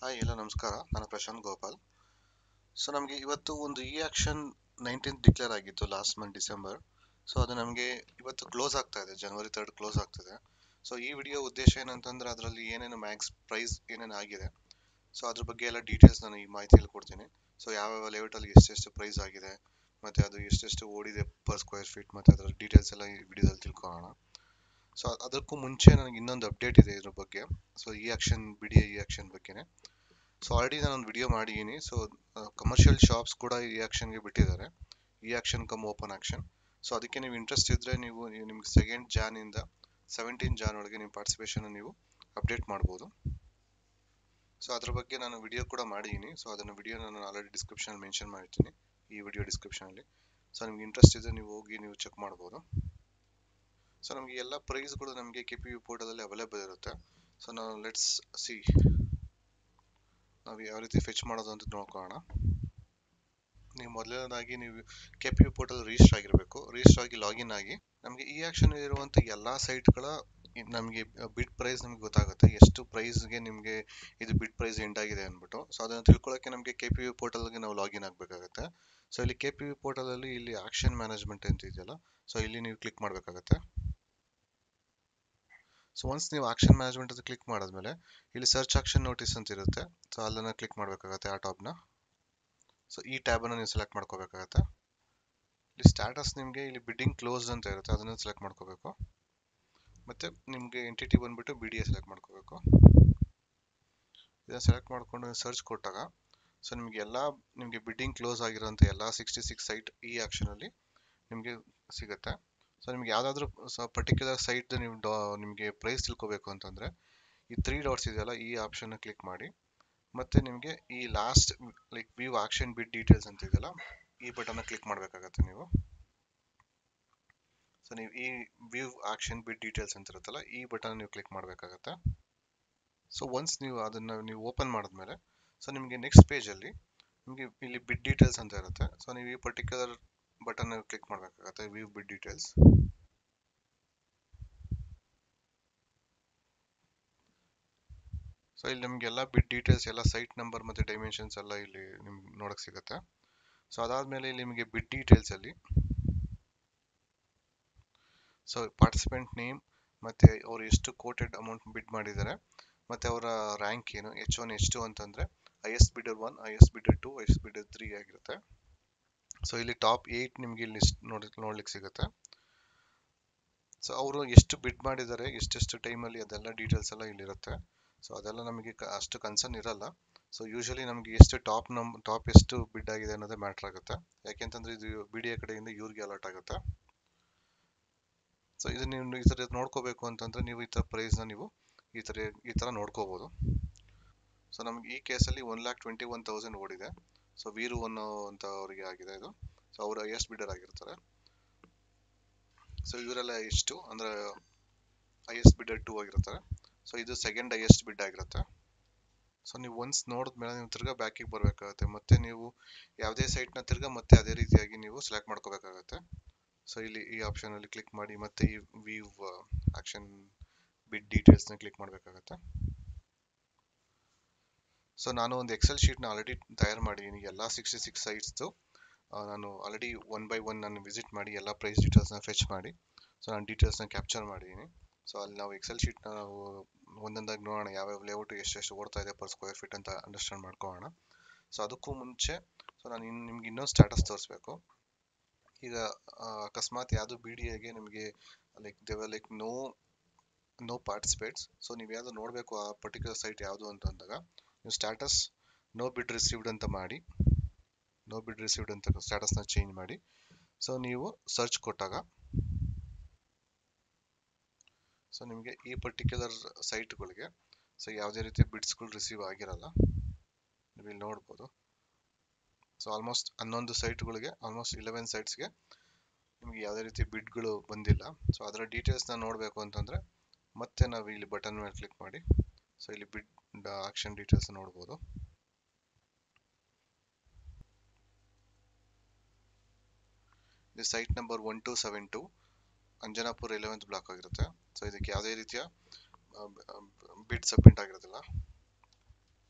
Hi ಎಲ್ಲ ನಮಸ್ಕಾರ. ನಾನು ಪ್ರಶಾಂತ್ ಗೋಪಾಲ್. ಸೊ ನಮಗೆ ಇವತ್ತು ಒಂದು ಇ ಆಕ್ಷನ್ 19 ಡಿಕ್ಲೇರ್ ಆಗಿತ್ತು ಲಾಸ್ಟ್ ಮಂತ್ ಡಿಸೆಂಬರ್. ಸೊ ಅದು ನಮಗೆ ಇವತ್ತು ಕ್ಲೋಸ್ ಆಗ್ತಾ ಇದೆ, ಜನವರಿ 3 ಕ್ಲೋಸ್ ಆಗ್ತಿದೆ. ಸೊ ಈ ವಿಡಿಯೋ ಉದ್ದೇಶ ಏನಂತಂದ್ರೆ ಅದರಲ್ಲಿ ಏನೇನು ಮ್ಯಾಕ್ಸ್ ಪ್ರೈಸ್ ಏನೇನು ಆಗಿದೆ, ಸೊ ಅದ್ರ ಬಗ್ಗೆ ಎಲ್ಲ ಡೀಟೇಲ್ಸ್ ನಾನು ಈ ಮಾಹಿತಿಯಲ್ಲಿ ಕೊಡ್ತೀನಿ. ಸೊ ಯಾವ್ಯಾವ ಲೆವೆಟಲ್ಲಿ ಎಷ್ಟೆಷ್ಟು ಪ್ರೈಸ್ ಆಗಿದೆ, ಮತ್ತೆ ಅದು ಎಷ್ಟೆಷ್ಟು ಓಡಿದೆ ಪರ್ ಸ್ಕ್ವೇರ್ ಫೀಟ್, ಮತ್ತೆ ಅದರ ಡೀಟೇಲ್ಸ್ ಎಲ್ಲ ಈ ವಿಡಿಯೋದಲ್ಲಿ ತಿಳ್ಕೊಳ್ಳೋಣ. ಸೊ ಅದಕ್ಕೂ ಮುಂಚೆ ನನಗೆ ಇನ್ನೊಂದು ಅಪ್ಡೇಟ್ ಇದೆ ಇದ್ರ ಬಗ್ಗೆ. ಸೊ ಇ ಆಕ್ಷನ್ ಬಿಡಿ ಇ ಆಕ್ಷನ್ ಬಗ್ಗೆನೇ. ಸೊ ಆಲ್ರೆಡಿ ನಾನೊಂದು ವಿಡಿಯೋ ಮಾಡಿದ್ದೀನಿ. ಸೊ ಕಮರ್ಷಿಯಲ್ ಶಾಪ್ಸ್ ಕೂಡ ಈ ಆಕ್ಷನ್ಗೆ ಬಿಟ್ಟಿದ್ದಾರೆ, ಈ action come open action. So ಅದಕ್ಕೆ ನೀವು ಇಂಟ್ರೆಸ್ಟ್ ಇದ್ದರೆ ನೀವು ನಿಮ್ಗೆ 2 ಜಾನ್ ಇಂದ 17 ಜಾನ್ ಒಳಗೆ ನಿಮ್ಮ ಪಾರ್ಟಿಸಿಪೇಷನ್ ನೀವು ಅಪ್ಡೇಟ್ ಮಾಡ್ಬೋದು. ಸೊ ಅದ್ರ ಬಗ್ಗೆ ನಾನು ವಿಡಿಯೋ ಕೂಡ ಮಾಡಿದ್ದೀನಿ. ಸೊ ಅದನ್ನು ವಿಡಿಯೋ ನಾನು ಆಲ್ರೆಡಿ ಡಿಸ್ಕ್ರಿಪ್ಷನಲ್ಲಿ ಮೆನ್ಷನ್ ಮಾಡಿರ್ತೀನಿ, ಈ ವಿಡಿಯೋ ಡಿಸ್ಕ್ರಿಪ್ಷನಲ್ಲಿ. ಸೊ ನಿಮ್ಗೆ ಇಂಟ್ರೆಸ್ಟ್ ಇದ್ದರೆ ನೀವು ಹೋಗಿ ನೀವು ಚೆಕ್ ಮಾಡ್ಬೋದು. ಸೊ ನಮಗೆ ಎಲ್ಲ ಪ್ರೈಸ್ಗಳು ನಮಗೆ ಕೆ ಪಿ ಯು ಪೋರ್ಟಲಲ್ಲಿ ಅವೈಲೇಬಲ್ ಇರುತ್ತೆ. ಸೊ ನಾವು ಲೆಟ್ಸ್ ಸಿ ನಾವು ಯಾವ ರೀತಿ ಫೆಚ್ ಮಾಡೋದು ಅಂತ ನೋಡ್ಕೊಳ್ಳೋಣ. ನೀವು ಮೊದಲನೇದಾಗಿ ನೀವು K P U portal register ಆಗಿರಬೇಕು. ರಿಜಿಸ್ಟರ್ ಆಗಿ ಲಾಗಿನ್ ಆಗಿ ನಮಗೆ ಈ ಆಕ್ಷನ್ ಇರುವಂಥ ಎಲ್ಲ ಸೈಟ್ಗಳ ನಮಗೆ ಬಿಡ್ ಪ್ರೈಸ್ ನಮಗೆ ಗೊತ್ತಾಗುತ್ತೆ, ಎಷ್ಟು ಪ್ರೈಸ್ಗೆ ನಿಮಗೆ ಇದು ಬಿಡ್ ಪ್ರೈಸ್ ಎಂಡ್ ಆಗಿದೆ ಅಂದ್ಬಿಟ್ಟು. ಸೊ ಅದನ್ನು ತಿಳ್ಕೊಳ್ಳೋಕ್ಕೆ ನಮಗೆ ಕೆ ಪಿ ಯು ಪೋರ್ಟಲ್ಗೆ ನಾವು ಲಾಗಿನ್ ಆಗಬೇಕಾಗುತ್ತೆ. ಸೊ ಇಲ್ಲಿ ಕೆ ಪಿ ಯು ಪೋರ್ಟಲಲ್ಲಿ ಇಲ್ಲಿ ಆಕ್ಷನ್ ಮ್ಯಾನೇಜ್ಮೆಂಟ್ ಅಂತ ಇದೆಯಲ್ಲ, ಸೊ ಇಲ್ಲಿ ನೀವು ಕ್ಲಿಕ್ ಮಾಡಬೇಕಾಗತ್ತೆ. ಸೊ ಒನ್ಸ್ ನೀವು ಆಕ್ಷನ್ ಮ್ಯಾನೇಜ್ಮೆಂಟ್ ಅಂತ ಕ್ಲಿಕ್ ಮಾಡಿದ್ಮೇಲೆ ಇಲ್ಲಿ ಸರ್ಚ್ ಆಕ್ಷನ್ ನೋಟಿಸ್ ಅಂತ ಇರುತ್ತೆ. ಸೊ ಅಲ್ಲನ್ನು ಕ್ಲಿಕ್ ಮಾಡಬೇಕಾಗತ್ತೆ, ಆ ಟಾಪ್ನ. ಸೊ ಈ ಟ್ಯಾಬನ್ನು ನೀವು ಸೆಲೆಕ್ಟ್ ಮಾಡ್ಕೋಬೇಕಾಗತ್ತೆ. ಇಲ್ಲಿ ಸ್ಟ್ಯಾಟಸ್ ನಿಮಗೆ ಇಲ್ಲಿ ಬಿಡ್ಡಿಂಗ್ ಕ್ಲೋಸ್ಡ್ ಅಂತ ಇರುತ್ತೆ, ಅದನ್ನು ಸೆಲೆಕ್ಟ್ ಮಾಡ್ಕೋಬೇಕು. ಮತ್ತು ನಿಮಗೆ ಎಂಟಿಟಿ ಬಂದುಬಿಟ್ಟು ಬಿ ಡಿ ಎ ಸೆಲೆಕ್ಟ್ ಮಾಡ್ಕೋಬೇಕು. ಇದನ್ನು ಸೆಲೆಕ್ಟ್ ಮಾಡಿಕೊಂಡು ಸರ್ಚ್ ಕೊಟ್ಟಾಗ ಸೊ ನಿಮಗೆ ಬಿಡ್ಡಿಂಗ್ ಕ್ಲೋಸ್ ಆಗಿರೋಂಥ ಎಲ್ಲ 66 ಸೈಟ್ ಈ ಆಕ್ಷನಲ್ಲಿ ನಿಮಗೆ ಸಿಗುತ್ತೆ. ಸೊ ನಿಮ್ಗೆ ಯಾವುದಾದ್ರೂ ಪರ್ಟಿಕ್ಯುಲರ್ ಸೈಟ್ ನಿಮಗೆ ಪ್ರೈಸ್ ತಿಳ್ಕೊಬೇಕು ಅಂತಂದರೆ ಈ 3 ಡಾಟ್ಸ್ ಇದೆಯಲ್ಲ, ಈ ಆಪ್ಷನ್ನ ಕ್ಲಿಕ್ ಮಾಡಿ. ಮತ್ತು ನಿಮಗೆ ಈ ಲಾಸ್ಟ್ ಲೈಕ್ ವ್ಯೂ ಆಕ್ಷನ್ ಬಿಡ್ ಡೀಟೇಲ್ಸ್ ಅಂತ ಇದೆಯಲ್ಲ, ಈ ಬಟನ್ನ ಕ್ಲಿಕ್ ಮಾಡಬೇಕಾಗತ್ತೆ ನೀವು. ಸೊ ನೀವು ಈ ವ್ಯೂ ಆಕ್ಷನ್ ಬಿಡ್ ಡೀಟೇಲ್ಸ್ ಅಂತ ಇರುತ್ತಲ್ಲ, ಈ ಬಟನ್ ನೀವು ಕ್ಲಿಕ್ ಮಾಡಬೇಕಾಗತ್ತೆ. ಸೊ ಒನ್ಸ್ ನೀವು ಅದನ್ನು ನೀವು ಓಪನ್ ಮಾಡಿದ್ಮೇಲೆ ಸೊ ನಿಮಗೆ ನೆಕ್ಸ್ಟ್ ಪೇಜಲ್ಲಿ ನಿಮಗೆ ಇಲ್ಲಿ ಬಿಡ್ ಡೀಟೇಲ್ಸ್ ಅಂತ ಇರುತ್ತೆ. ಸೊ ನೀವು ಈ ಪರ್ಟಿಕ್ಯುಲರ್ ಬಟನ್ ಕ್ಲಿಕ್ ಮಾಡಬೇಕಾಗತ್ತೆ, ವ್ಯೂ ಬಿಡ್ ಡೀಟೇಲ್ಸ್. ಸೊ ಇಲ್ಲಿ ನಿಮಗೆಲ್ಲ ಬಿಡ್ ಡೀಟೇಲ್ಸ್ ಎಲ್ಲ ಸೈಟ್ ನಂಬರ್ ಮತ್ತು ಡೈಮೆನ್ಷನ್ಸ್ ಎಲ್ಲ ಇಲ್ಲಿ ನಿಮ್ಗೆ ನೋಡೋಕ್ಕೆ ಸಿಗುತ್ತೆ. ಸೊ ಅದಾದಮೇಲೆ ಇಲ್ಲಿ ನಿಮಗೆ ಬಿಡ್ ಡೀಟೇಲ್ಸಲ್ಲಿ ಸೊ ಪಾರ್ಟಿಸಿಪೆಂಟ್ ನೇಮ್ ಮತ್ತು ಅವರು ಎಷ್ಟು ಕೋಟೆಡ್ ಅಮೌಂಟ್ ಬಿಡ್ ಮಾಡಿದ್ದಾರೆ, ಮತ್ತು ಅವರ ರ್ಯಾಂಕ್ ಏನು, H1 H2 ಅಂತಂದರೆ ಹೈಯೆಸ್ಟ್ ಬಿಡರ್ 1, ಹೈಯೆಸ್ಟ್ ಬಿಡರ್ 2, ಹೈಯೆಸ್ಟ್ ಬಿಡರ್ 3 ಆಗಿರುತ್ತೆ. ಸೊ ಇಲ್ಲಿ ಟಾಪ್ 8 ನಿಮಗೆ ಇಲ್ಲಿ ನೋಡ್ಲಿಕ್ಕೆ ಸಿಗುತ್ತೆ. ಸೊ ಅವರು ಎಷ್ಟು ಬಿಡ್ ಮಾಡಿದ್ದಾರೆ, ಎಷ್ಟೆಷ್ಟು ಟೈಮಲ್ಲಿ, ಅದೆಲ್ಲ ಡೀಟೇಲ್ಸ್ ಎಲ್ಲ ಇಲ್ಲಿರುತ್ತೆ. ಸೊ ಅದೆಲ್ಲ ನಮಗೆ ಅಷ್ಟು ಕನ್ಸರ್ನ್ ಇರಲ್ಲ. ಸೊ ಯೂಶಲಿ ನಮಗೆ ಎಷ್ಟು ಟಾಪ್ ಎಷ್ಟು ಬಿಡ್ ಆಗಿದೆ ಅನ್ನೋದೇ ಮ್ಯಾಟ್ರ್ ಆಗುತ್ತೆ. ಯಾಕೆಂತಂದರೆ ಇದು ಬಿ ಡಿ ಎ ಕಡೆಯಿಂದ ಇವ್ರಿಗೆ ಅಲರ್ಟ್ ಆಗುತ್ತೆ. ಸೊ ಇದು ನೀವು ಈ ಥರ ನೋಡ್ಕೋಬೇಕು ಅಂತಂದರೆ ನೀವು ಈ ಥರ ಪ್ರೈಸ್ನ ನೀವು ಈ ಥರ ನೋಡ್ಕೋಬೋದು. ಸೊ ನಮ್ಗೆ ಈ ಕೇಸಲ್ಲಿ 1,21,000 ಓಡಿದೆ. ಸೊ ವೀರು ಅನ್ನೋವಂಥವ್ರಿಗೆ ಆಗಿದೆ ಇದು. ಸೊ ಅವರು ಹೈಯೆಸ್ಟ್ ಬಿಡರ್ ಆಗಿರ್ತಾರೆ. ಸೊ ಇವರೆಲ್ಲ ಎಷ್ಟು ಅಂದರೆ ಹೈಯೆಸ್ಟ್ ಬಿಡರ್ 2 ಆಗಿರ್ತಾರೆ. ಸೊ ಇದು ಸೆಕೆಂಡ್ ಹೈಯೆಸ್ಟ್ ಬಿಡ್ ಆಗಿರುತ್ತೆ. ಸೊ ನೀವು ಒನ್ಸ್ ನೋಡಿದ್ಮೇಲೆ ನೀವು ತಿರ್ಗಾ ಬ್ಯಾಕಿಗೆ ಬರಬೇಕಾಗುತ್ತೆ. ಮತ್ತೆ ನೀವು ಯಾವುದೇ ಸೈಟ್ನ ತಿರ್ಗಾ ಮತ್ತೆ ಅದೇ ರೀತಿಯಾಗಿ ನೀವು ಸೆಲೆಕ್ಟ್ ಮಾಡ್ಕೋಬೇಕಾಗತ್ತೆ. ಸೊ ಇಲ್ಲಿ ಈ ಆಪ್ಷನಲ್ಲಿ ಕ್ಲಿಕ್ ಮಾಡಿ ಮತ್ತೆ ಈ ವ್ಯೂ ಆಕ್ಷನ್ ಬಿಡ್ ಡೀಟೇಲ್ಸ್ನ ಕ್ಲಿಕ್ ಮಾಡಬೇಕಾಗತ್ತೆ. ಸೊ ನಾನು ಒಂದು ಎಕ್ಸೆಲ್ ಶೀಟ್ನ ಆಲ್ರೆಡಿ ತಯಾರು ಮಾಡಿದ್ದೀನಿ, ಎಲ್ಲ 66 ಸೈಟ್ಸ್ದು. ನಾನು ಆಲ್ರೆಡಿ 1 by 1 ನಾನು ವಿಸಿಟ್ ಮಾಡಿ ಎಲ್ಲ ಪ್ರೈಸ್ ಡೀಟೇಲ್ಸ್ನ ಫೆಚ್ ಮಾಡಿ ಸೊ ನಾನು ಡೀಟೇಲ್ಸ್ನ ಕ್ಯಾಪ್ಚರ್ ಮಾಡಿದ್ದೀನಿ. ಸೊ ಅಲ್ಲಿ ನಾವು ಎಕ್ಸೆಲ್ ಶೀಟ್ನ ನಾವು ಒಂದೊಂದಾಗಿ ನೋಡೋಣ, ಯಾವ್ಯಾವ ಲೇಔಟ್ ಎಷ್ಟೆಷ್ಟು ಓಡ್ತಾ ಇದೆ ಪರ್ ಸ್ಕ್ವೇರ್ ಫೀಟ್ ಅಂತ ಅಂಡರ್ಸ್ಟ್ಯಾಂಡ್ ಮಾಡ್ಕೊಳ್ಳೋಣ. ಸೊ ಅದಕ್ಕೂ ಮುಂಚೆ ಸೊ ನಾನು ನಿಮ್ಗೆ ಇನ್ನೊಂದು ಸ್ಟ್ಯಾಟಸ್ ತೋರಿಸ್ಬೇಕು. ಈಗ ಅಕಸ್ಮಾತ್ ಯಾವುದು ಬಿ ಡಿ ಎಗೆ ನಿಮಗೆ ಲೈಕ್ ನೋ ಪಾರ್ಟಿಸಿಪೇಟ್ಸ್. ಸೊ ನೀವು ಯಾವುದು ನೋಡಬೇಕು ಆ ಪರ್ಟಿಕ್ಯುಲರ್ ಸೈಟ್ ಯಾವುದು ಅಂತ ಅಂದಾಗ ನೀವು ಸ್ಟ್ಯಾಟಸ್ ನೋ ಬಿಡ್ ರಿಸೀವ್ಡ್ ಅಂತ ಮಾಡಿ, ನೋ ಬಿಡ್ ರಿಸೀವ್ಡ್ ಅಂತ ಸ್ಟ್ಯಾಟಸ್ನ ಚೇಂಜ್ ಮಾಡಿ. ಸೊ ನೀವು ಸರ್ಚ್ ಕೊಟ್ಟಾಗ ಸೊ ನಿಮಗೆ ಈ ಪರ್ಟಿಕ್ಯುಲರ್ ಸೈಟ್ಗಳಿಗೆ ಸೊ ಯಾವುದೇ ರೀತಿ ಬಿಡ್ಸ್ಗಳು ರಿಸೀವ್ ಆಗಿರಲ್ಲ, ನೀವು ಇಲ್ಲಿ ನೋಡ್ಬೋದು. ಸೊ ಆಲ್ಮೋಸ್ಟ್ 11 ಸೈಟ್ಗಳಿಗೆ, ಆಲ್ಮೋಸ್ಟ್ 11 ಸೈಟ್ಸ್ಗೆ ನಿಮಗೆ ಯಾವುದೇ ರೀತಿ ಬಿಡ್ಗಳು ಬಂದಿಲ್ಲ. ಸೊ ಅದರ ಡೀಟೇಲ್ಸ್ನ ನೋಡಬೇಕು ಅಂತಂದರೆ ಮತ್ತೆ ನಾವು ಇಲ್ಲಿ ಬಟನ್ ಮೇಲೆ ಕ್ಲಿಕ್ ಮಾಡಿ ಸೊ ಇಲ್ಲಿ ಬಿಡ್ ಆಕ್ಷನ್ ಡೀಟೇಲ್ಸ್ ನೋಡ್ಬೋದು. ಇದು site number 1272 Anjanapura 11th block ಆಗಿರುತ್ತೆ. ಸೊ ಇದಕ್ಕೆ ಯಾವುದೇ ರೀತಿಯ ಬಿಡ್ ಸಬ್ಮಿಟ್ ಆಗಿರೋದಿಲ್ಲ.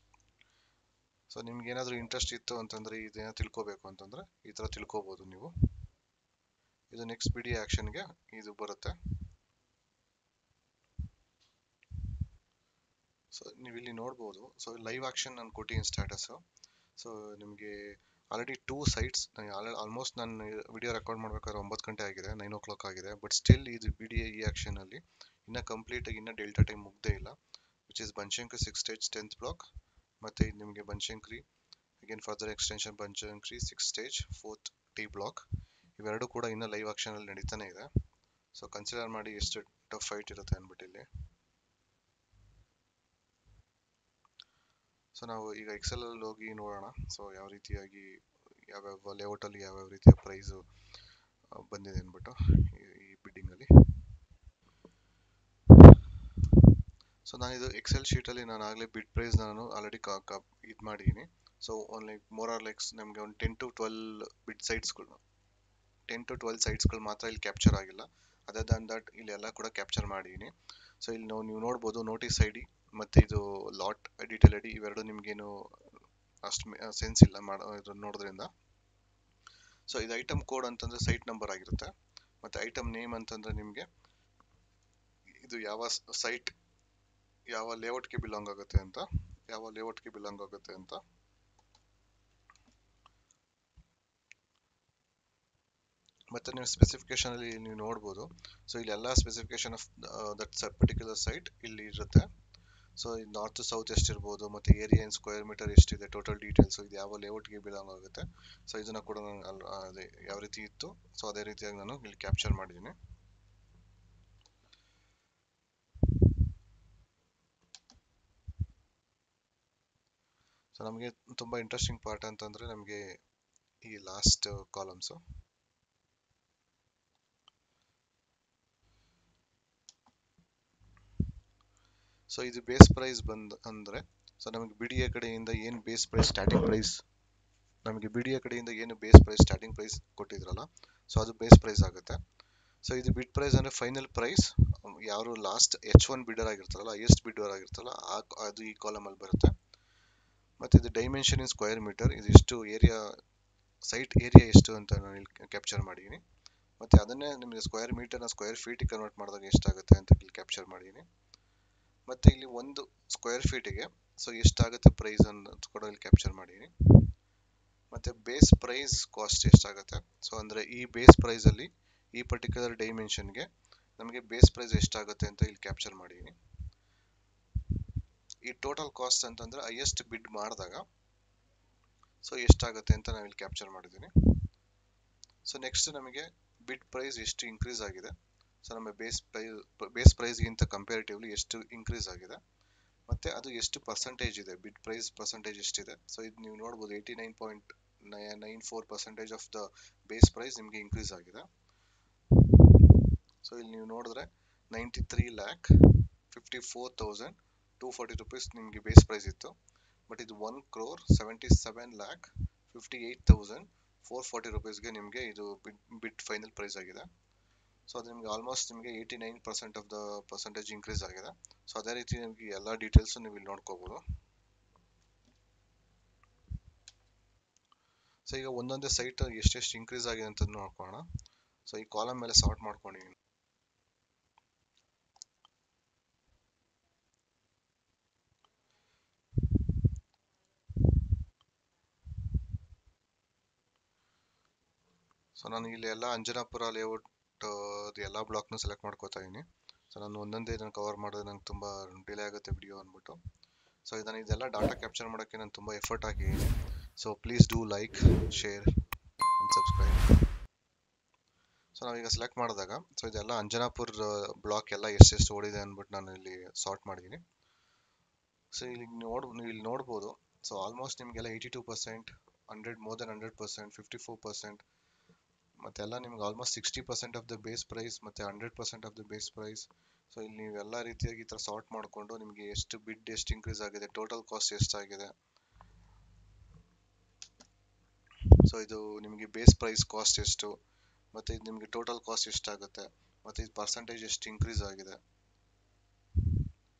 ಸೊ ನಿಮ್ಗೆ ಏನಾದರೂ ಇಂಟ್ರೆಸ್ಟ್ ಇತ್ತು ಅಂತಂದ್ರೆ ಇದೇನೋ ತಿಳ್ಕೊಬೇಕು ಅಂತಂದ್ರೆ ಈ ಥರ ತಿಳ್ಕೊಬೋದು ನೀವು. ಇದು ನೆಕ್ಸ್ಟ್ ಬಿ ಡಿ ಆ್ಯಕ್ಷನ್ಗೆ ಇದು ಬರುತ್ತೆ. ಸೊ ನೀವು ಇಲ್ಲಿ ನೋಡ್ಬೋದು. ಸೊ ಲೈವ್ ಆಕ್ಷನ್ ನಾನು ಕೊಟ್ಟಿದ್ದೀನಿ ಸ್ಟೇಟಸ್. ಸೊ ನಿಮಗೆ ಆಲ್ರೆಡಿ 2 ಸೈಟ್ಸ್ ಆಲ್ಮೋಸ್ಟ್ ನಾನು ವಿಡಿಯೋ ರೆಕಾರ್ಡ್ ಮಾಡ್ಬೇಕಾದ್ರೆ 9 ಗಂಟೆ ಆಗಿದೆ, 9 ಓ ಕ್ಲಾಕ್ ಆಗಿದೆ. ಬಟ್ ಸ್ಟಿಲ್ ಇದು ಬಿ ಡಿ ಈ ಆಕ್ಷನ್ ಅಲ್ಲಿ ಇನ್ನ ಕಂಪ್ಲೀಟ್ ಆಗಿ ಇನ್ನ ಡೆಲ್ಟಾ ಟೈಮ್ ಮುಗ್ದೇ ಇಲ್ಲ, which is Banashankari 6 stage 10th block. ಮತ್ತೆ ಇದು ನಿಮಗೆ Banashankari again further extension Banashankari 6 stage 4th T block. ಇವೆರಡು ಕೂಡ ಇನ್ನ ಲೈವ್ ಆಕ್ಷನ್ ಅಲ್ಲಿ ನಡೀತಾನೆ ಇದೆ. ಸೊ ಕನ್ಸಿಡರ್ ಮಾಡಿ ಎಷ್ಟು ಟಫ್ ಫೈಟ್ ಇರುತ್ತೆ ಅಂದ್ಬಿಟ್ಟು ಇಲ್ಲಿ. ಸೊ ನಾವು ಈಗ ಎಕ್ಸೆಲ್ ಅಲ್ಲಿ ಹೋಗಿ ನೋಡೋಣ. ಸೊ ಯಾವ ರೀತಿಯಾಗಿ ಯಾವ್ಯಾವ ಲೇಔಟ್ ಅಲ್ಲಿ ಯಾವ್ಯಾವ ರೀತಿಯ ಪ್ರೈಸ್ ಬಂದಿದೆ ಅಂದ್ಬಿಟ್ಟು ಈ ಬಿಡ್ಡಿಂಗ್ ಅಲ್ಲಿ. ಸೊ ನಾನು ಇದು ಎಕ್ಸೆಲ್ ಶೀಟ್ ಅಲ್ಲಿ ನಾನು ಆಗಲೇ ಬಿಡ್ ಪ್ರೈಸ್ ನಾನು ಆಲ್ರೆಡಿ ಇದು ಮಾಡಿದ್ದೀನಿ. So only more or likes ನಮಗೆ ಒಂದು 10 to 12 ಬಿಡ್ ಸೈಟ್ಸ್ಗಳು 10 to 12 ಸೈಟ್ಸ್ಗಳು ಮಾತ್ರ ಇಲ್ಲಿ ಕ್ಯಾಪ್ಚರ್ ಆಗಿಲ್ಲ. ಅದರ್ ದನ್ ದಟ್ ಇಲ್ಲಿ ಎಲ್ಲ ಕೂಡ ಕ್ಯಾಪ್ಚರ್ ಮಾಡಿದ್ದೀನಿ. ಸೊ ಇಲ್ಲಿ ನೀವು ನೋಡ್ಬೋದು ನೋಟಿಸ್ ಐ ಡಿ ಮತ್ತೆ ಇದು ಲಾಟ್ ಡೀಟೇಲ್ ಐ ಡಿ ಇವೆರಡು ನಿಮ್ಗೇನು ಅಷ್ಟು ಸೆನ್ಸ್ ಇಲ್ಲ ನೋಡೋದ್ರಿಂದ. ಸೊ ಇದು ಐಟಮ್ ಕೋಡ್ ಅಂತಂದ್ರೆ ಸೈಟ್ ನಂಬರ್ ಆಗಿರುತ್ತೆ. ಮತ್ತೆ ಐಟಮ್ ನೇಮ್ ಅಂತಂದ್ರೆ ನಿಮಗೆ ಇದು ಯಾವ ಸೈಟ್ ಯಾವ ಲೇಔಟ್ಗೆ ಬಿಲಾಂಗ್ ಆಗುತ್ತೆ ಅಂತ ಮತ್ತೆ ನೀವು ಸ್ಪೆಸಿಫಿಕೇಶನ್ ಅಲ್ಲಿ ನೀವು ನೋಡ್ಬೋದು. ಸೊ ಇಲ್ಲಿ ಎಲ್ಲ specification of that particular site ಇಲ್ಲಿ ಇರುತ್ತೆ. ಸೊ ನಾರ್ತ್ ಸೌತ್ ಎಷ್ಟಿರ್ಬೋದು, ಮತ್ತೆ ಏರಿಯಾ ಇನ್ ಸ್ಕ್ವೇರ್ ಮೀಟರ್ ಎಷ್ಟಿದೆ, ಟೋಟಲ್ ಡೀಟೇಲ್ಸ್, ಇದು ಯಾವ ಲೇಔಟ್ಗೆ ಬಿಲಾಂಗ್ ಆಗುತ್ತೆ. ಸೊ ಇದನ್ನ ಕೂಡ ನಾನು ಅದೇ ಯಾವ ರೀತಿ ಇತ್ತು ಸೊ ಅದೇ ರೀತಿಯಾಗಿ ನಾನು ಇಲ್ಲಿ ಕ್ಯಾಪ್ಚರ್ ಮಾಡಿದ್ದೀನಿ. ಸೊ ನಮಗೆ ತುಂಬಾ ಇಂಟ್ರೆಸ್ಟಿಂಗ್ ಪಾರ್ಟ್ ಅಂತಂದ್ರೆ ನಮಗೆ ಈ ಲಾಸ್ಟ್ ಕಾಲಮ್ಸ್. ಸೊ ಇದು ಬೇಸ್ ಪ್ರೈಸ್ ಅಂದ್ರೆ ಸೊ ನಮಗೆ ಬಿಡಿಎ ಕಡೆಯಿಂದ ಏನು ಬೇಸ್ ಪ್ರೈಸ್ ಸ್ಟಾರ್ಟಿಂಗ್ ಪ್ರೈಸ್ ನಮಗೆ ಬಿಡಿಎ ಕಡೆಯಿಂದ ಏನು ಬೇಸ್ ಪ್ರೈಸ್ ಸ್ಟಾರ್ಟಿಂಗ್ ಪ್ರೈಸ್ ಕೊಟ್ಟಿದ್ರಲ್ಲ, ಸೊ ಅದು ಬೇಸ್ ಪ್ರೈಸ್ ಆಗುತ್ತೆ. ಸೊ ಇದು ಬಿಡ್ ಪ್ರೈಸ್ ಅಂದ್ರೆ ಫೈನಲ್ ಪ್ರೈಸ್ ಯಾರು ಲಾಸ್ಟ್ H1 ಬಿಡರ್ ಆಗಿರ್ತಾರಲ್ಲ, ಹೈಯೆಸ್ಟ್ ಬಿಡರ್ ಆಗಿರ್ತಾರಲ್ಲ ಅದು ಈ ಕಾಲಮ್ ಅಲ್ಲಿ ಬರುತ್ತೆ. ಮತ್ತೆ ಇದು ಡೈಮೆನ್ಷನ್ ಇನ್ ಸ್ಕ್ವೇರ್ ಮೀಟರ್, ಇದು ಎಷ್ಟು ಏರಿಯಾ ಸೈಟ್ ಏರಿಯಾ ಎಷ್ಟು ಅಂತ ನಾನು ಇಲ್ಲಿ ಕ್ಯಾಪ್ಚರ್ ಮಾಡಿದ್ದೀನಿ. ಮತ್ತೆ ಅದನ್ನೇ ನಿಮಗೆ ಸ್ಕ್ವೇರ್ ಮೀಟರ್ನ ಸ್ಕ್ವೇರ್ ಫೀಟ್ ಕನ್ವರ್ಟ್ ಮಾಡಿದಾಗ ಎಷ್ಟಾಗುತ್ತೆ ಅಂತ ಇಲ್ಲಿ ಕ್ಯಾಪ್ಚರ್ ಮಾಡಿದ್ದೀನಿ. ಮತ್ತೆ ಇಲ್ಲಿ ಒಂದು ಸ್ಕ್ವೇರ್ ಫೀಟಿಗೆ ಸೊ ಎಷ್ಟಾಗುತ್ತೆ ಪ್ರೈಸ್ ಅಂತ ಕೂಡ ಇಲ್ಲಿ ಕ್ಯಾಪ್ಚರ್ ಮಾಡಿದ್ದೀನಿ. ಮತ್ತೆ ಬೇಸ್ ಪ್ರೈಸ್ ಕಾಸ್ಟ್ ಎಷ್ಟಾಗುತ್ತೆ, ಸೊ ಅಂದ್ರೆ ಈ ಬೇಸ್ ಪ್ರೈಸ್ ಅಲ್ಲಿ ಈ ಪರ್ಟಿಕ್ಯುಲರ್ ಡೈಮೆನ್ಷನ್ಗೆ ನಮಗೆ ಬೇಸ್ ಪ್ರೈಸ್ ಎಷ್ಟಾಗುತ್ತೆ ಅಂತ ಇಲ್ಲಿ ಕ್ಯಾಪ್ಚರ್ ಮಾಡಿದ್ದೀನಿ. ಈ ಟೋಟಲ್ ಕಾಸ್ಟ್ ಅಂತಂದ್ರೆ ಹೈಯೆಸ್ಟ್ ಬಿಡ್ ಮಾಡಿದಾಗ ಸೊ ಎಷ್ಟಾಗುತ್ತೆ ಅಂತ ನಾನು ಇಲ್ಲಿ ಕ್ಯಾಪ್ಚರ್ ಮಾಡಿದ್ದೀನಿ. ಸೊ ನೆಕ್ಸ್ಟ್ ನಮಗೆ ಬಿಡ್ ಪ್ರೈಸ್ ಎಷ್ಟು ಇನ್ಕ್ರೀಸ್ ಆಗಿದೆ, ಸೊ ನಮ್ಮ ಬೇಸ್ ಪ್ರೈಸ್ಗಿಂತ ಕಂಪೇರಿಟಿವ್ಲಿ ಎಷ್ಟು ಇನ್ಕ್ರೀಸ್ ಆಗಿದೆ, ಮತ್ತೆ ಅದು ಎಷ್ಟು ಪರ್ಸೆಂಟೇಜ್ ಇದೆ, ಬಿಡ್ ಪ್ರೈಸ್ ಪರ್ಸೆಂಟೇಜ್ ಎಷ್ಟಿದೆ. ಸೊ ಇದು ನೀವು ನೋಡ್ಬೋದು 89.94% ಆಫ್ ದ ಬೇಸ್ ಪ್ರೈಸ್ ನಿಮಗೆ ಇನ್ಕ್ರೀಸ್ ಆಗಿದೆ. ಸೊ ಇಲ್ಲಿ ನೀವು ನೋಡಿದ್ರೆ 93,54,240 ರೂಪೀಸ್ ನಿಮಗೆ ಬೇಸ್ ಪ್ರೈಸ್ ಇತ್ತು. ಬಟ್ ಇದು 1,77,58,440 ರೂಪೀಸ್ಗೆ ನಿಮಗೆ ಇದು ಬಿಡ್ ಫೈನಲ್ ಪ್ರೈಸ್ ಆಗಿದೆ. ಸೊ ಅದು ನಿಮಗೆ ಆಲ್ಮೋಸ್ಟ್ ನಿಮಗೆ 89% ಆಫ್ ದ ಪರ್ಸೆಂಟೇಜ್ ಇನ್ಕ್ರೀಸ್ ಆಗಿದೆ. ಸೊ ಅದೇ ರೀತಿ ನಿಮಗೆ ಎಲ್ಲ ಡೀಟೇಲ್ಸ್ ನೀವು ಇಲ್ಲಿ ನೋಡ್ಕೋಬಹುದು. ಸೊ ಈಗ ಒಂದೊಂದೇ ಸೈಟ್ ಎಷ್ಟೆಷ್ಟು ಇನ್ಕ್ರೀಸ್ ಆಗಿದೆ ಅಂತ ನೋಡ್ಕೊಳ್ಳೋಣ. ಸೊ ಈ ಕಾಲಮ್ ಮೇಲೆ ಸಾರ್ಟ್ ಮಾಡ್ಕೊಂಡಿದ್ದೀನಿ. ಸೊ ನಾನು ಇಲ್ಲಿ ಎಲ್ಲ ಅಂಜನಾಪುರ ಲೇಔಟ್ ಎಲ್ಲ ಬ್ಲಾಕ್ನ ಸೆಲೆಕ್ಟ್ ಮಾಡ್ಕೋತಾ ಇದ್ದೀನಿ. ಸೊ ನಾನು ಒಂದೊಂದೇ ಇದನ್ನು ಕವರ್ ಮಾಡಿದ್ರೆ ನಂಗೆ ತುಂಬ ಡಿಲೇ ಆಗುತ್ತೆ ವಿಡಿಯೋ ಅಂದ್ಬಿಟ್ಟು. ಸೊ ನಾನು ಇದೆಲ್ಲ ಡಾಟಾ ಕ್ಯಾಪ್ಚರ್ ಮಾಡೋಕ್ಕೆ ನಾನು ತುಂಬ ಎಫರ್ಟ್ ಹಾಕಿದ್ದೀನಿ. So please do like, share and subscribe. So ನಾವೀಗ ಸೆಲೆಕ್ಟ್ ಮಾಡಿದಾಗ ಸೊ ಇದೆಲ್ಲ ಅಂಜನಾಪುರ್ ಬ್ಲಾಕ್ ಎಲ್ಲ ಎಷ್ಟೆಷ್ಟು ಓಡಿದೆ ಅಂದ್ಬಿಟ್ಟು ನಾನು ಇಲ್ಲಿ ಸಾರ್ಟ್ ಮಾಡಿದ್ದೀನಿ. ಸೊ ಇಲ್ಲಿ ನೀವು ಇಲ್ಲಿ ನೋಡ್ಬೋದು. ಸೊ ಆಲ್ಮೋಸ್ಟ್ ನಿಮಗೆಲ್ಲ 82%, 100 ಮೋರ್ ದೆನ್ 100%, 54%, ಮತ್ತೆಲ್ಲ ನಿಮ್ಗೆ almost 60% of the base price ಮತ್ತೆ 100% of the base price. So ಇಲ್ಲಿ ನೀವು ಎಲ್ಲ ರೀತಿಯಾಗಿ ಈ ಥರ ಸಾರ್ಟ್ ಮಾಡಿಕೊಂಡು ನಿಮಗೆ ಎಷ್ಟು ಬಿಡ್ ಎಷ್ಟು ಇನ್ಕ್ರೀಸ್ ಆಗಿದೆ, ಟೋಟಲ್ ಕಾಸ್ಟ್ ಎಷ್ಟಾಗಿದೆ, ಸೊ ಇದು ನಿಮಗೆ ಬೇಸ್ ಪ್ರೈಸ್ ಕಾಸ್ಟ್ ಎಷ್ಟು, ಮತ್ತೆ ಇದು ನಿಮಗೆ ಟೋಟಲ್ ಕಾಸ್ಟ್ ಎಷ್ಟಾಗುತ್ತೆ, ಮತ್ತೆ ಇದು ಪರ್ಸೆಂಟೇಜ್ ಎಷ್ಟು ಇನ್ಕ್ರೀಸ್ ಆಗಿದೆ,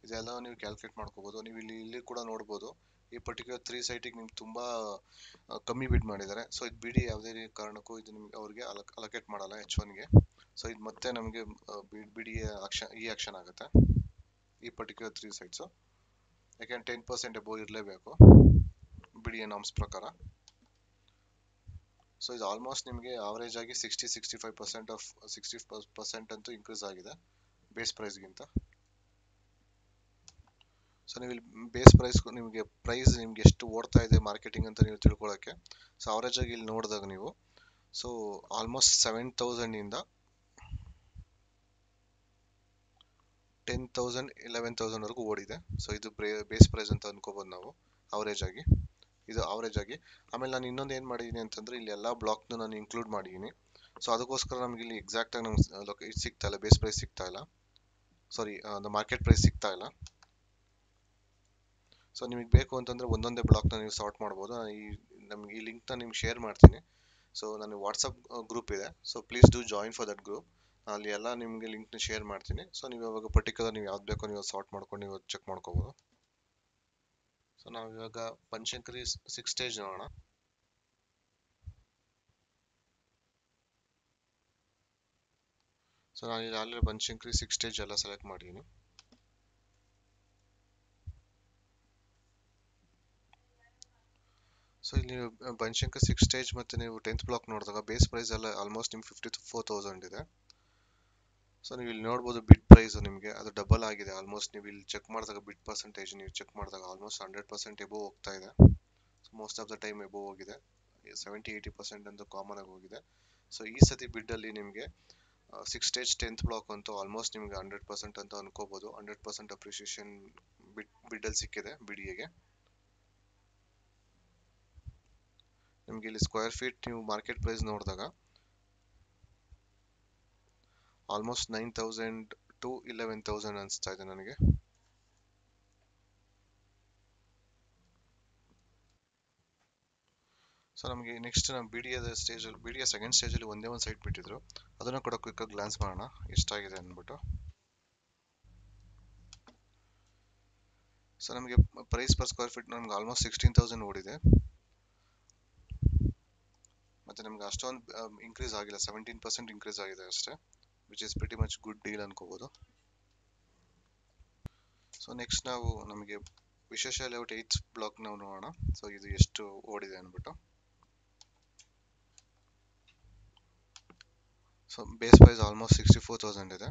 ಇದೆಲ್ಲ ನೀವು ಕ್ಯಾಲ್ಕುಲೇಟ್ ಮಾಡ್ಕೋಬಹುದು. ನೀವು ಇಲ್ಲಿ ಕೂಡ ನೋಡ್ಬೋದು ಈ ಪರ್ಟಿಕ್ಯುಲರ್ 3 ಸೈಟಿಗೆ ನಿಮ್ಗೆ ತುಂಬಾ ಕಮ್ಮಿ ಬಿಡ್ ಮಾಡಿದ್ದಾರೆ. ಸೊ ಇದು ಬಿಡಿ ಯಾವುದೇ ಕಾರಣಕ್ಕೂ ಇದು ನಿಮ್ಗೆ ಅವ್ರಿಗೆ ಅಲೋಕೇಟ್ ಮಾಡಲ್ಲ H1 ಗೆ. ಸೊ ಇದು ಮತ್ತೆ ನಮಗೆ ಬಿಡಿ ಆಕ್ಷನ್ ಈ ಆಕ್ಷನ್ ಆಗುತ್ತೆ ಈ ಪರ್ಟಿಕ್ಯುಲರ್ 3 ಸೈಟ್ಸ್. ಯಾಕೆಂದ್ರೆ 10% ಅಬೋವ್ ಇರಲೇಬೇಕು ಬಿಡಿ ನಾಮ್ಸ್ ಪ್ರಕಾರ. ಸೊ ಇದು ಆಲ್ಮೋಸ್ಟ್ ನಿಮಗೆ ಆವರೇಜ್ ಆಗಿ 60% ಅಂತೂ ಇನ್ಕ್ರೀಸ್ ಆಗಿದೆ ಬೇಸ್ ಪ್ರೈಸ್ಗಿಂತ. ಸೊ ನೀವು ಇಲ್ಲಿ ಬೇಸ್ ಪ್ರೈಸ್ ನಿಮಗೆ ನಿಮ್ಗೆ ಎಷ್ಟು ಓಡ್ತಾ ಇದೆ ಮಾರ್ಕೆಟಿಂಗ್ ಅಂತ ನೀವು ತಿಳ್ಕೊಳ್ಳೋಕ್ಕೆ. ಸೊ ಅವರೇಜ್ ಆಗಿ ಇಲ್ಲಿ ನೋಡಿದಾಗ ನೀವು ಸೊ ಆಲ್ಮೋಸ್ಟ್ 7,000 ಇಂದ 10,000 11,000 ವರೆಗೂ ಓಡಿದೆ. ಸೊ ಇದು ಬೇಸ್ ಪ್ರೈಸ್ ಅಂತ ಅನ್ಕೋಬಹುದು ನಾವು ಅವರೇಜ್ ಆಗಿ. ಇದು ಅವರೇಜ್ ಆಗಿ. ಆಮೇಲೆ ನಾನು ಇನ್ನೊಂದು ಏನು ಮಾಡಿದ್ದೀನಿ ಅಂತಂದ್ರೆ ಇಲ್ಲಿ ಎಲ್ಲ ಬ್ಲಾಕ್ನ ನಾನು ಇನ್ಕ್ಲೂಡ್ ಮಾಡಿದ್ದೀನಿ. ಸೊ ಅದಕ್ಕೋಸ್ಕರ ನಮಗೆ ಇಲ್ಲಿ ಎಕ್ಸಾಕ್ಟ್ ಆಗಿ ನಮ್ಗೆ ಇದು ಸಿಗ್ತಾ ಇಲ್ಲ, ಬೇಸ್ ಪ್ರೈಸ್ ಸಿಗ್ತಾ ಇಲ್ಲ, ಸಾರಿ ಮಾರ್ಕೆಟ್ ಪ್ರೈಸ್ ಸಿಗ್ತಾ ಇಲ್ಲ. ಸೊ ನಿಮಗೆ ಬೇಕು ಅಂತಂದ್ರೆ ಒಂದೊಂದೇ ಬ್ಲಾಕ್ನ ನೀವು ಸಾರ್ಟ್ ಮಾಡ್ಬೋದು. ನಮ್ಗೆ ಈ ಲಿಂಕ್ನ ನಿಮ್ಗೆ ಶೇರ್ ಮಾಡ್ತೀನಿ. ಸೊ ನನ್ನ ವಾಟ್ಸಪ್ ಗ್ರೂಪ್ ಇದೆ. So please do join for that group. ಅಲ್ಲಿ ಎಲ್ಲ ನಿಮಗೆ ಲಿಂಕ್ನ ಶೇರ್ ಮಾಡ್ತೀನಿ. ಸೊ ನೀವು ಇವಾಗ ಪರ್ಟಿಕ್ಯುಲರ್ ನೀವು ಯಾವ್ದು ಬೇಕೋ ನೀವು ಸಾರ್ಟ್ ಮಾಡ್ಕೊಂಡು ನೀವು ಚೆಕ್ ಮಾಡ್ಕೋಬೋದು. ಸೊ ನಾವು ಇವಾಗ ಬನಶಂಕರಿ 6 ಸ್ಟೇಜ್ ನೋಡೋಣ. ಸೊ ನಾನು ಇಲ್ಲಿ ಆಲ್ರೆಡಿ ಬನಶಂಕರಿ 6 ಸ್ಟೇಜ್ ಎಲ್ಲ ಸೆಲೆಕ್ಟ್ ಮಾಡಿದ್ದೀನಿ. ಸೊ ಇಲ್ಲಿ ನೀವು ಬನಶಂಕರಿ 6 ಸ್ಟೇಜ್ ಮತ್ತೆ ನೀವು 10th ಬ್ಲಾಕ್ ನೋಡಿದಾಗ ಬೇಸ್ ಪ್ರೈಸ್ ಎಲ್ಲ ಆಲ್ಮೋಸ್ಟ್ ನಿಮ್ಗೆ 54,000 ಇದೆ. ಸೊ ನೀವು ಇಲ್ಲಿ ನೋಡ್ಬೋದು ಬಿಡ್ ಪ್ರೈಸ್ ನಿಮಗೆ ಅದು ಡಬಲ್ ಆಗಿದೆ ಆಲ್ಮೋಸ್ಟ್. ನೀವು ಇಲ್ಲಿ ಚೆಕ್ ಮಾಡಿದಾಗ ಬಿಡ್ ಪರ್ಸೆಂಟೇಜ್ ನೀವು ಚೆಕ್ ಮಾಡಿದಾಗ ಆಲ್ಮೋಸ್ಟ್ 100% ಎಬೋವ್ ಹೋಗ್ತಾ ಇದೆ. So most of the time above ಹೋಗಿದೆ. 70-80% ಅಂತ ಕಾಮನ್ ಆಗಿ ಹೋಗಿದೆ. ಸೊ ಈ ಸತಿ ಬಿಡ್ ಅಲ್ಲಿ ನಿಮಗೆ 6 ಸ್ಟೇಜ್ 10th ಬ್ಲಾಕ್ ಅಂತೂ ಆಲ್ಮೋಸ್ಟ್ ನಿಮಗೆ 100% ಅಂತ ಅನ್ಕೋಬಹುದು. 100% ಅಪ್ರಿಸಿಯೇಷನ್ ಬಿಡ್ ಅಲ್ಲಿ ಸಿಕ್ಕಿದೆ ಬಿಡಿಗೆ. ನಿಮ್ಗೆ ಇಲ್ಲಿ ಸ್ಕ್ವೇರ್ ಫೀಟ್ ನೀವು ಮಾರ್ಕೆಟ್ ಪ್ರೈಸ್ ನೋಡಿದಾಗ ಆಲ್ಮೋಸ್ಟ್ 9,000 to 11,000 ಅನಿಸ್ತಾ ಇದೆ ನನಗೆ. ಸೊ ನಮಗೆ ನೆಕ್ಸ್ಟ್ ನಮ್ಮ ಬಿಡಿಯ ಸೆಕೆಂಡ್ ಸ್ಟೇಜಲ್ಲಿ ಒಂದೇ ಒಂದು ಸೈಟ್ ಬಿಟ್ಟಿದ್ರು. ಅದನ್ನು ಕೂಡ ಕ್ವಿಕ್ ಆಗಿ ಗ್ಲಾನ್ಸ್ ಮಾಡೋಣ ಎಷ್ಟಾಗಿದೆ ಅಂದ್ಬಿಟ್ಟು. ಸೊ ನಮಗೆ ಪ್ರೈಸ್ ಪರ್ ಸ್ಕ್ವೇರ್ ಫೀಟ್ ನಮ್ಗೆ ಆಲ್ಮೋಸ್ಟ್ 16,000 ಓಡಿದೆ. ಮತ್ತೆ ನಮ್ಗೆ ಅಷ್ಟೊಂದು ಇನ್ಕ್ರೀಸ್ ಆಗಿಲ್ಲ, 17% ಇನ್ಕ್ರೀಸ್ ಆಗಿದೆ ಅಷ್ಟೇ, which is pretty much good deal ಅನ್ಕೋಬಹುದು. ಸೊ ನೆಕ್ಸ್ಟ್ ನಾವು ನಮಗೆ ವಿಶೇಷ ಲೇಔಟ್ 8th ಬ್ಲಾಕ್ ನಾವು ನೋಡೋಣ. ಸೊ ಇದು ಎಷ್ಟು ಓಡಿದೆ ಅಂದ್ಬಿಟ್ಟು. ಸೊ ಬೇಸ್ ಪ್ರೈಸ್ ಆಲ್ಮೋಸ್ಟ್ 64,000 ಇದೆ.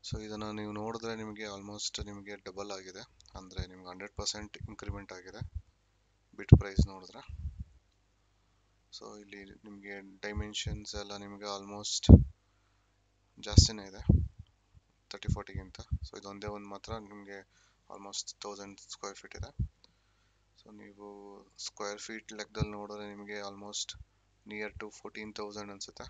ಸೊ ಇದನ್ನು ನೀವು ನೋಡಿದ್ರೆ ನಿಮಗೆ ಆಲ್ಮೋಸ್ಟ್ ನಿಮಗೆ ಡಬಲ್ ಆಗಿದೆ, ಅಂದರೆ ನಿಮ್ಗೆ 100% ಇನ್ಕ್ರಿಮೆಂಟ್ ಆಗಿದೆ ಬಿಟ್ ಪ್ರೈಸ್ ನೋಡಿದ್ರೆ. ಸೊ ಇಲ್ಲಿ ನಿಮಗೆ ಡೈಮೆನ್ಷನ್ಸ್ ಎಲ್ಲ ನಿಮಗೆ ಆಲ್ಮೋಸ್ಟ್ ಜಾಸ್ತಿನೇ ಇದೆ 30-40ಗಿಂತ. ಸೊ ಇದೊಂದೇ ಒಂದು ಮಾತ್ರ ನಿಮಗೆ ಆಲ್ಮೋಸ್ಟ್ 1000 ಸ್ಕ್ವೇರ್ ಫೀಟ್ ಇದೆ. ಸೊ ನೀವು ಸ್ಕ್ವೇರ್ ಫೀಟ್ ಲೆಕ್ಕದಲ್ಲಿ ನೋಡಿದ್ರೆ ನಿಮಗೆ ಆಲ್ಮೋಸ್ಟ್ ನಿಯರ್ ಟು 14,000 ಅನಿಸುತ್ತೆ.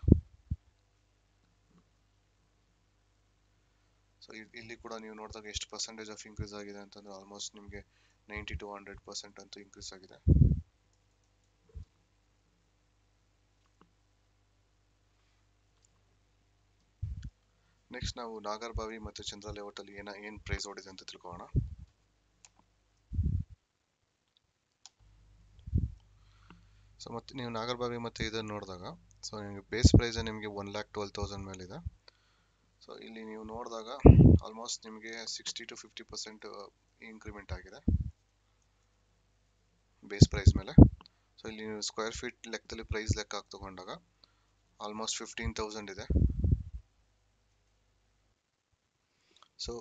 ಸೊ ಇಲ್ಲಿ ಕೂಡ ನೀವು ನೋಡಿದಾಗ ಎಷ್ಟು ಪರ್ಸೆಂಟೇಜ್ ಆಫ್ ಇನ್ಕ್ರೀಸ್ ಆಗಿದೆ ಅಂತಂದ್ರೆ ಆಲ್ಮೋಸ್ಟ್ ನಿಮಗೆ 90 to 100% ಅಂತೂ ಇನ್ಕ್ರೀಸ್ ಆಗಿದೆ. ನೆಕ್ಸ್ಟ್ ನಾವು ನಾಗರಬಾವಿ ಮತ್ತು ಚಂದ್ರ ಲೇಔಟ್ ಅಲ್ಲಿ ಏನ್ ಪ್ರೈಸ್ ಓಡಿದೆ ಅಂತ ತಿಳ್ಕೊಳ್ಳೋಣ. ಸೊ ಮತ್ತೆ ನೀವು ನಾಗರಬಾವಿ ಮತ್ತೆ ಇದನ್ನು ನೋಡಿದಾಗ ಸೊ ನಿಮಗೆ ಬೇಸ್ ಪ್ರೈಸ್ ನಿಮಗೆ 1,12,000 ಮೇಲಿದೆ. ಸೊ ಇಲ್ಲಿ ನೀವು ನೋಡಿದಾಗ ಆಲ್ಮೋಸ್ಟ್ ನಿಮಗೆ 60 to 50% ಇನ್ಕ್ರಿಮೆಂಟ್ ಆಗಿದೆ ಬೇಸ್ ಪ್ರೈಸ್ ಮೇಲೆ. ಸೊ ಇಲ್ಲಿ ನೀವು ಸ್ಕ್ವೇರ್ ಫೀಟ್ ಲೆಕ್ಕದಲ್ಲಿ ಪ್ರೈಸ್ ಲೆಕ್ಕ ಹಾಕಿ ತಗೊಂಡಾಗ ಆಲ್ಮೋಸ್ಟ್ 15,000 ಇದೆ. So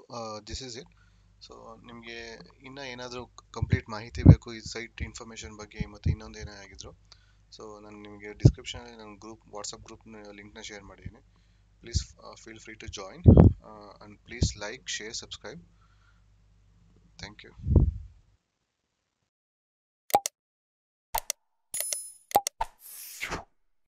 this is it. So ನಿಮಗೆ ಇನ್ನೂ ಏನಾದರೂ ಕಂಪ್ಲೀಟ್ ಮಾಹಿತಿ ಬೇಕು ಈ ಸೈಟ್ ಇನ್ಫಾರ್ಮೇಷನ್ ಬಗ್ಗೆ ಮತ್ತು ಇನ್ನೊಂದು ಏನೇ ಆಗಿದ್ರು, ಸೊ ನಾನು ನಿಮಗೆ ಡಿಸ್ಕ್ರಿಪ್ಷನಲ್ಲಿ ನನ್ನ ವಾಟ್ಸಪ್ ಗ್ರೂಪ್ ಲಿಂಕ್ನ ಶೇರ್ ಮಾಡಿದ್ದೀನಿ. Please feel free to join and please like, share, subscribe. Thank you.